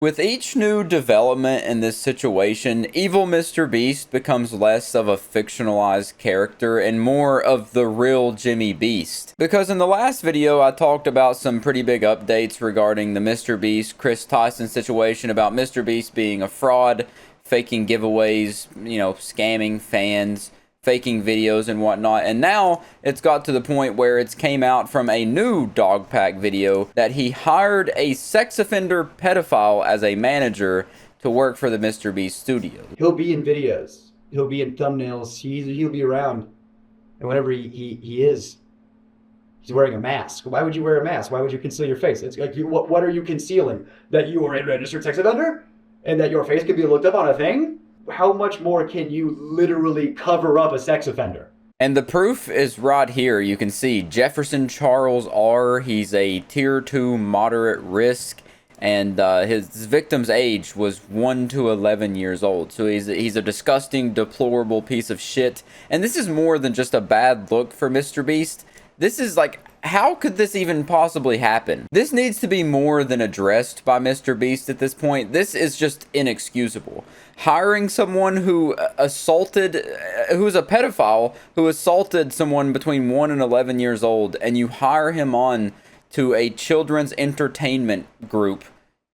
With each new development in this situation, evil MrBeast becomes less of a fictionalized character and more of the real Jimmy Beast. Because in the last video, I talked about some pretty big updates regarding the MrBeast Chris Tyson situation, about MrBeast being a fraud, faking giveaways, you know, scamming fans, faking videos and whatnot, and now it's got to the point where it's came out from a new Dogpack video that he hired a sex offender pedophile as a manager to work for the MrBeast studio. He'll be in videos, he'll be in thumbnails, he'll be around, and whenever he is, he's wearing a mask. Why would you wear a mask? Why would you conceal your face? It's like, what are you concealing? That you are a registered sex offender? And that your face can be looked up on a thing? How much more can you literally cover up a sex offender? And the proof is right here. You can see Jefferson Charles R. He's a tier 2 moderate risk, and his victim's age was 1 to 11 years old. So he's a disgusting, deplorable piece of shit. And this is more than just a bad look for MrBeast. This is like, how could this even possibly happen? This needs to be more than addressed by MrBeast at this point. This is just inexcusable. Hiring someone who's a pedophile, who assaulted someone between 1 and 11 years old, and you hire him on to a children's entertainment group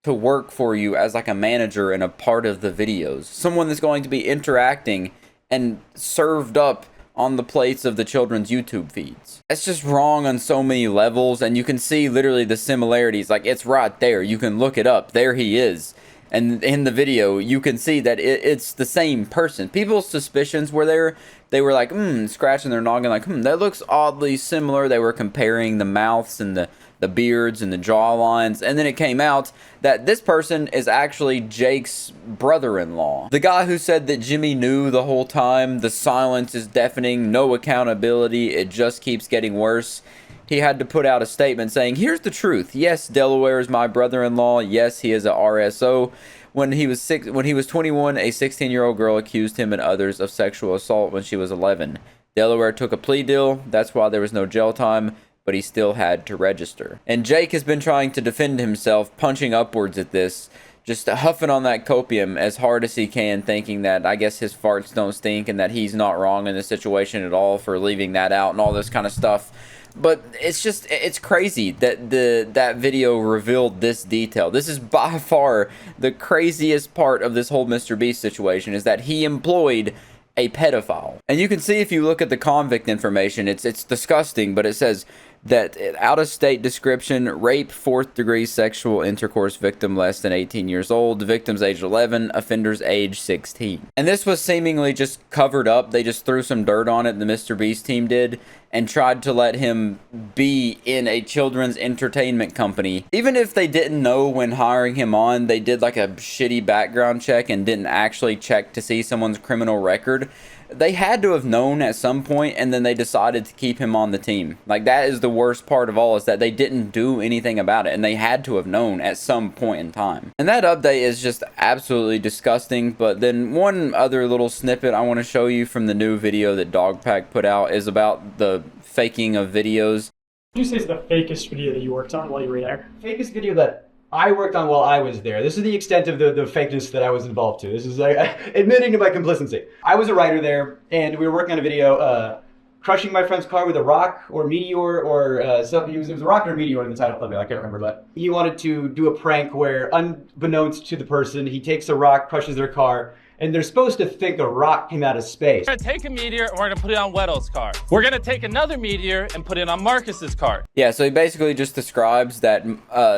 to work for you as like a manager and a part of the videos. Someone that's going to be interacting and served up on the plates of the children's YouTube feeds. It's just wrong on so many levels, and you can see literally the similarities. Like, it's right there. You can look it up. There he is. And in the video, you can see that it's the same person. People's suspicions were there. They were like, scratching their noggin, like, that looks oddly similar. They were comparing the mouths and the beards and the jawlines, and then it came out that this person is actually Jake's brother-in-law. The guy who said that Jimmy knew the whole time, the silence is deafening, no accountability, it just keeps getting worse. He had to put out a statement saying, here's the truth. Yes, Delaware is my brother-in-law. Yes, he is a RSO. When he was 21, a 16-year-old girl accused him and others of sexual assault when she was 11. Delaware took a plea deal. That's why there was no jail time, but he still had to register. And Jake has been trying to defend himself, punching upwards at this, just huffing on that copium as hard as he can, thinking that I guess his farts don't stink and that he's not wrong in the situation at all for leaving that out and all this kind of stuff. But it's crazy that that video revealed this detail. This is by far the craziest part of this whole MrBeast situation, is that he employed a pedophile. And you can see if you look at the convict information, it's disgusting, but it says that out-of-state description, rape, 4th-degree sexual intercourse victim less than 18 years old, victim's age 11, offender's age 16. And this was seemingly just covered up. They just threw some dirt on it, the MrBeast team did, and tried to let him be in a children's entertainment company. Even if they didn't know when hiring him on, they did like a shitty background check and didn't actually check to see someone's criminal record. They had to have known at some point, and then they decided to keep him on the team. Like, that is the worst part of all, is that they didn't do anything about it, and they had to have known at some point in time. And that update is just absolutely disgusting. But then one other little snippet I want to show you from the new video that Dogpack put out is about the faking of videos. What would you say is the fakest video that you worked on while you were there? Fakest video that I worked on while I was there. This is the extent of the fakeness that I was involved to. This is like admitting to my complicity. I was a writer there, and we were working on a video, crushing my friend's car with a rock or meteor or something. It was a rock or a meteor in the title of it. I can't remember, but he wanted to do a prank where, unbeknownst to the person, he takes a rock, crushes their car, and they're supposed to think a rock came out of space. We're gonna take a meteor and we're gonna put it on Weddle's car. We're gonna take another meteor and put it on Marcus's car. Yeah, so he basically just describes that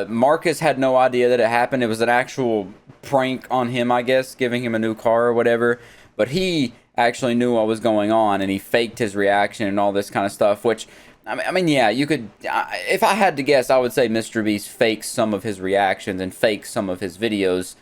Marcus had no idea that it happened. It was an actual prank on him, I guess, giving him a new car or whatever. But he actually knew what was going on, and he faked his reaction and all this kind of stuff, which, I mean, yeah, you could, if I had to guess, I would say MrBeast fakes some of his reactions and fakes some of his videos.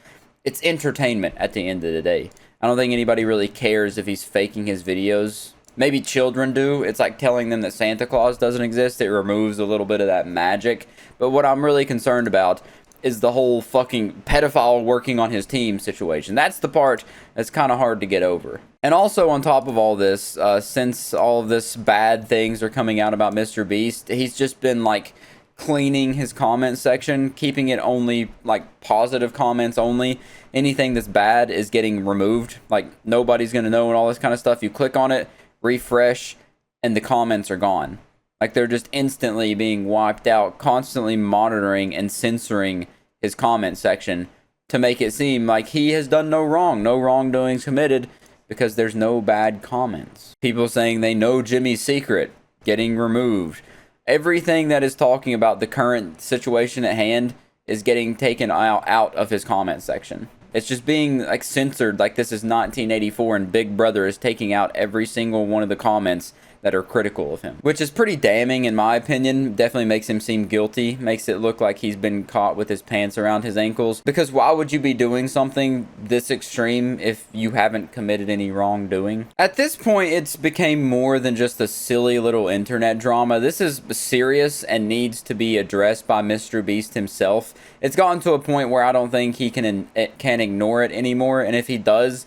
It's entertainment at the end of the day. I don't think anybody really cares if he's faking his videos. Maybe children do. It's like telling them that Santa Claus doesn't exist. It removes a little bit of that magic. But what I'm really concerned about is the whole fucking pedophile working on his team situation. That's the part that's kind of hard to get over. And also on top of all this, since all of this bad things are coming out about MrBeast, he's just been like cleaning his comment section, keeping it only like positive comments only. Anything that's bad is getting removed. Like nobody's gonna know and all this kind of stuff. You click on it, refresh, and the comments are gone. Like they're just instantly being wiped out, constantly monitoring and censoring his comment section to make it seem like he has done no wrong, no wrongdoings committed, because there's no bad comments. People saying they know Jimmy's secret, getting removed. Everything that is talking about the current situation at hand is getting taken out of his comment section. It's just being like censored like this is 1984 and Big Brother is taking out every single one of the comments that are critical of him, which is pretty damning in my opinion. Definitely makes him seem guilty, makes it look like he's been caught with his pants around his ankles, because why would you be doing something this extreme if you haven't committed any wrongdoing? At this point, it's became more than just a silly little internet drama. This is serious and needs to be addressed by MrBeast himself. It's gotten to a point where I don't think he can ignore it anymore, and if he does,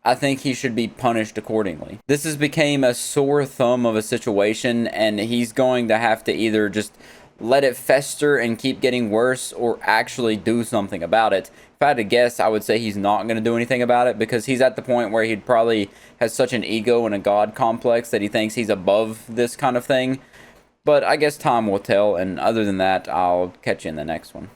I think he should be punished accordingly. This has become a sore thumb of a situation, and he's going to have to either just let it fester and keep getting worse or actually do something about it. If I had to guess, I would say he's not going to do anything about it, because he's at the point where he'd probably has such an ego and a god complex that he thinks he's above this kind of thing. But I guess time will tell, and other than that, I'll catch you in the next one.